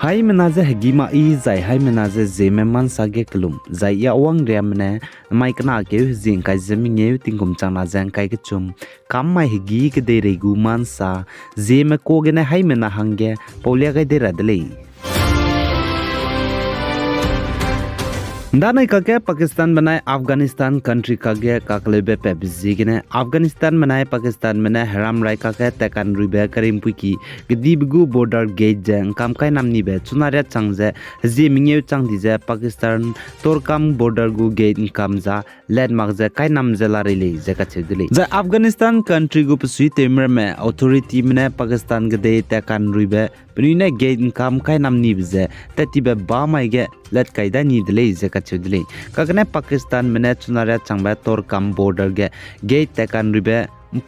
Hai menaze hegima I zai hai menaze zeme man sage kelum zai ya wang remne mai kana ke zing kai zemi nge tingum chana jang kai ke chum kam mai hegi ke de regu man sa zeme ko gene hai mena hange paulia ga de radlei दाने काके पाकिस्तान बनाए Afghanistan country कागे काकलेबे पे बिजीगने अफगानिस्तान बनाए पाकिस्तान में हराम राय काके तकान रुबे करीम पुकी गदीबगु border gate जे काम काय नामनी बे चुनारे चंगजे जे मिंगे चंगदी जे पाकिस्तान तोरकाम बॉर्डर गु गेट काम जा लैंडमार्क जे काय नाम जे लारिले जे काचे दिले जे अफगानिस्तान कंट्री गु पसुई तेमर में अथॉरिटी में पाकिस्तान गदे तकान रुबे पनिने गेट काम काय नामनी बजे ततिबे बा माइगे लट कायदा नी दिले जे चुदली कगने पाकिस्तान में चुनारे चंबा तोर कम बॉर्डर गे गेट तकान रिबे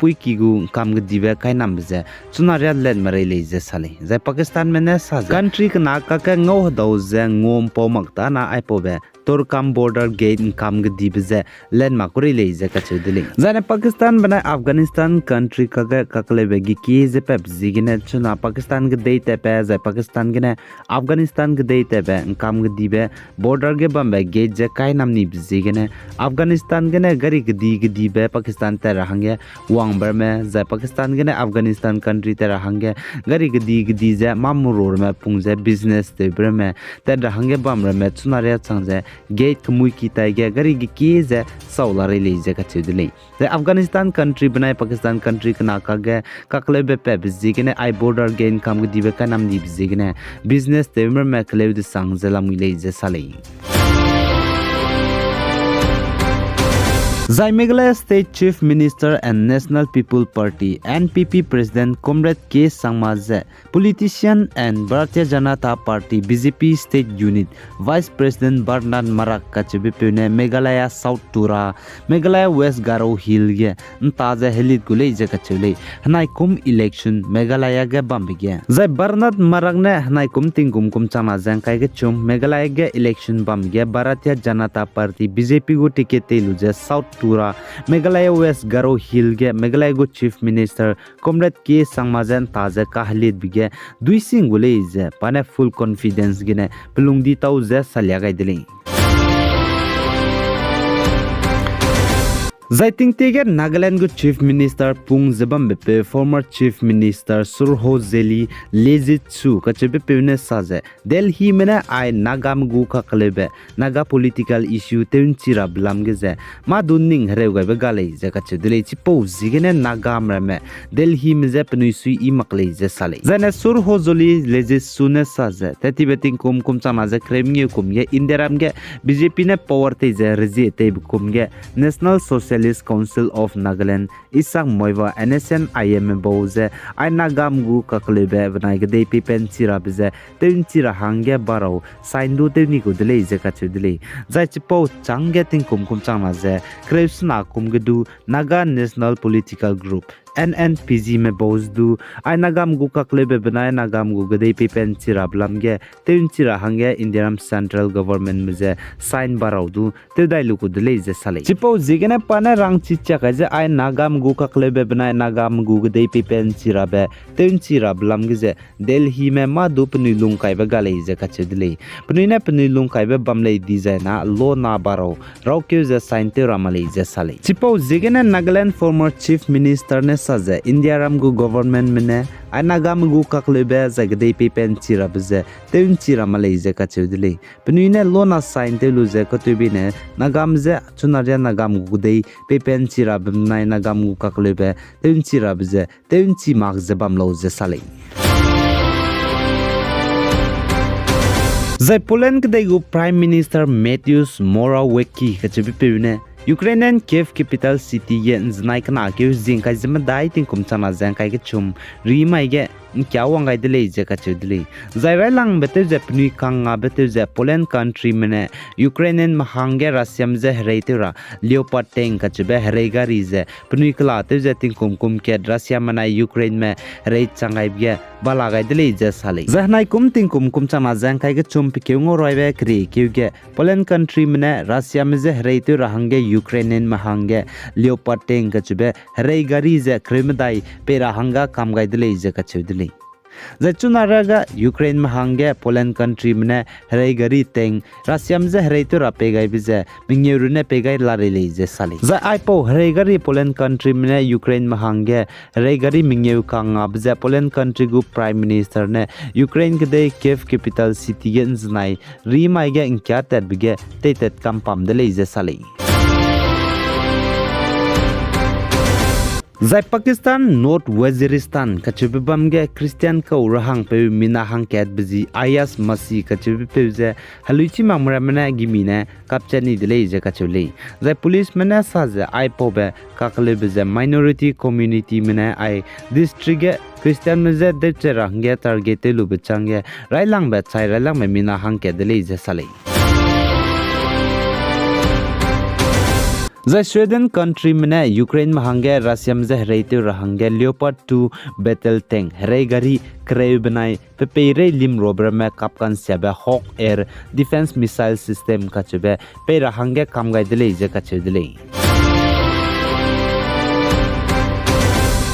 पुई किगु काम गदिबे काय नाम बजे चुनारे लेन मरे ले जे साले जे पाकिस्तान में सा कंट्री का ना का ngौ दौ जे ngom पोमकता ना आइपोबे तोर कम बॉर्डर गेट काम गदिबे जे लेन माकुरी ले जे कचुदली जाने पाकिस्तान बना अफगानिस्तान कंट्री का ककले बेगी की जे पे जिगने चुना पाकिस्तान के देते पे जे पाकिस्तान के अफगानिस्तान के देते पे काम गदिबे बॉर्डर के बम्बे गेट जे काय नाम नी जिगने अफगानिस्तान के गरी गदिबे पाकिस्तान ते रहंगे वांगबर में जे पाकिस्तान के अफगानिस्तान कंट्री ते रहंगे गरी गदी जे मामुरोर में पुंजे बिजनेस ते बर में ते रहंगे बमर में चुनारे चंगे गेट कमुई की ताइगे गरी की जे सौलारे ले जे कचुदले जे अफगानिस्तान कंट्री बनाए पाकिस्तान कंट्री का नाका गे ककले बे पे बिजिगने आई बॉर्डर गेन काम गदिबे का नाम नी बिजिगने बिजनेस ते बर में कले दे संगजला मुले जे साले Zai Meghalaya State Chief Minister and National People Party (NPP) President Comrade K. Sangma, politician and Bharatiya Janata Party (BJP) State Unit Vice President Bernard Marak Kachibipune Meghalaya South Tura Meghalaya West Garo Hill ge ntaze helit gule je kachule hanai kum election Meghalaya ge bambige Zai Bernard Marak ne hanai kum tingum kum chama jang kai ge chum Meghalaya ge election bambige Bharatiya Janata Party BJP go ticket telu je South Tura Meghalaya West Garo Hill ge Meghalaya go Chief Minister Comrade K. Sangmajan taze ka halit bige dui singule je pane full confidence gine pelungdi tau je salya gai dile Zaiting Tiger Nagaland go Chief Minister Pung Zebam Bepe former Chief Minister Surho Zeli Lezitsu Kachepe Pune Saze Delhi Mena I Nagam Gu Kakalebe Naga political issue Teun Chira Blamgeze Ma Dunning Reuga Begale Zakache Dele Chipo Zigene Nagam Rame Delhi Mize Penusui Imakle Zesale Zane Surho Zoli Lezitsu Ne Saze Tetibeting Kum Chamaze Kremge Kumge Indiramge BJP ne power Teze Rezi Teb Kumge National Social Council of Nagaland Isang Moiva NSN IM Bose I Nagam Gu Kaklebe Vanagade Pipen Chirabize Teun Chira Hange Barrow Saindu Tenico Delay Zekachudele Zaichipo Changeting Kum Chamaze Krebsna Kumgedu Naga National Political Group NNPG में बोझ दू आई नागाम गु ककलेबे बनाए नागाम गु गदे Pippen चिरा ब्लमगे तेन चिरा हंगे Indian central government में जे sign बाराउ दू ते दाइलु को दले जे साले चिपो जिगने पाने रंग चिच्चा का जे आई नागाम गु ककलेबे बनाए नागाम गु गदे पिपेन चिरा बे तेन चिरा ब्लमगे जे दिल्ली में मा दु पनिलुंग काइबे गाले जे कचे दले पनिने पनिलुंग काइबे बमले डिजाइना लो ना बाराउ राउ के जे साइन ते रामले जे साले चिपो Jigme Nagaland former chief minister ने Saze India Ramgu government mene Anagam gu kaklebe zagde pipen chirabze teun chira malayze kachudile penuine lona sign te luze kotubine nagamze chunaria nagam gu dei pipen chirabnai nagam gu kaklebe teun chirabze teun chi magze bamloze sale Zai Poland kdegu Prime Minister Mateusz Morawiecki kachubipune Ukrainian Kiev capital city ye znai kana ke zinkai zimdai tin kum chana zankai ke chum rimai ge kya wangai dele je ka chudli zairai lang bete je pni kanga bete je Poland country mene Ukrainian mahange Russiam je hreitera Leopard tank ka chbe hreiga ri je pni kla te je tin kum ke Russia mana Ukraine me reit changai ge bala gai dele je sale zahnai kum tin kum chana zankai ke chum pe kyungo roibe kri kyuge Poland country mene Russia me je hreitera hange Ukrainian mahange Leopard tank ka chbe hreiga ri je krimdai pera hanga kam gai dele je ka chudli Zachunaraga Ukraine mahangge Poland country mne hray gari teng Russiam ze hray to rapegai bize mingyurune pegai lari leize sali za aipo hray gari Poland country mne Ukraine mahangge hray gari mingyu kanga bize Poland country gu prime minister ne Ukraine gde Kiev capital city gen znai rimai ge inkya tet bige tetet kampam de leize sali Zai Pakistan North Waziristan kachibam ge Christian ka urahang pe mina hang ket bizi ayas masi kachibi pe je haluchi mamra mena gimine kapchani dile je kachuli Zai police mena saze ai pobe kakle bize minority community mena ai district ge Christian meze de cherang ge target lu bchang railang ba chai railang me mina hang ke dile je salai The Sweden country mena Ukraine mahange Russiam ze hreite rahange Leopard 2 battle tank hre gari kreu banai pepeire lim robber me kapkan sebe Hawk air defense missile system kachebe pe rahange kamgai dile je kachedile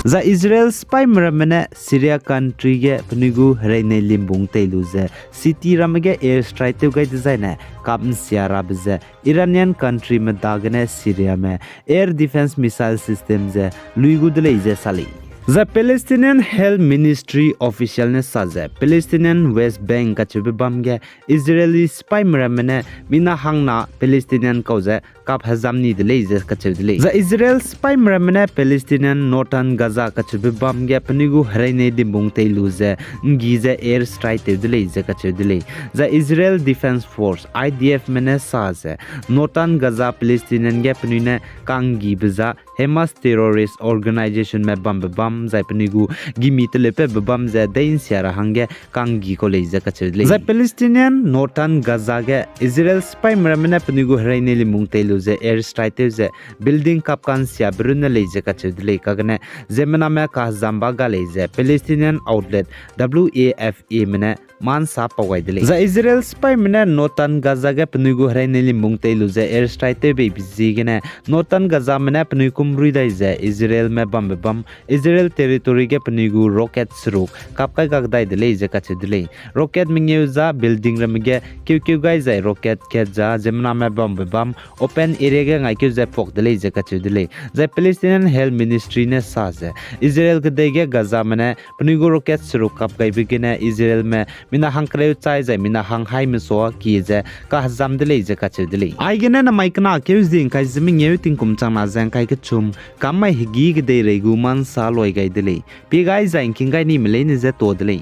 The Israel spy mramene Syria country ge pnigu hreine limbung teiluze city ramage air strike te gai design kam siara bize Iranian country me dagne Syria me air defense missile system ze luigu dile je sali The Palestinian Health Ministry official ne saze Palestinian West Bank kachebe bamge Israeli spy mramene mina hangna Palestinian kauze kap hazamni dile je kachedile The Israel spy mramene Palestinian northern Gaza kachebe bamge pnigu hreine dimbung teiluze ngize air strike te dile je kachedile The Israel Defense Force IDF mene saze northern Gaza Palestinian ge pnine kangi biza Hamas terrorist organization me bam Zaipanigu gimi telepe babam za dain siara hange kangi college za kachedle za Palestinian northern Gaza ge Israel spy mramena panigu hraine limung teilu ze air strike ze building kapkan sia brunna leje kachedle kagne zemena me ka zamba galeze Palestinian outlet WAFA mena man sa pawaidle za Israel spy mena northern Gaza ge panigu hraine limung teilu ze air strike te be bizigene northern Gaza mena panikum ruidai ze Israel me bam Israel territory ke pnigu rocket sruk kapkai gagdai dile je kachedile rocket mingeu za building ramge kyu gai zai rocket ke za zemna me bam open area ge ngai kyu za pok dile je kachedile za Palestinian Health Ministry ne saze Israel ke dege Gaza mane pnigu rocket sruk kapkai bigene Israel me mina hangkreu chai zai mina hang hai me so ki je ka hazam dile je kachedile ai gene na maikna kyu zing kai zming yeu tingkum changna jang kai ke chum kamai higi ge de regu man sa loi gai dile pe gai zain king gai ni mele ni ze to dile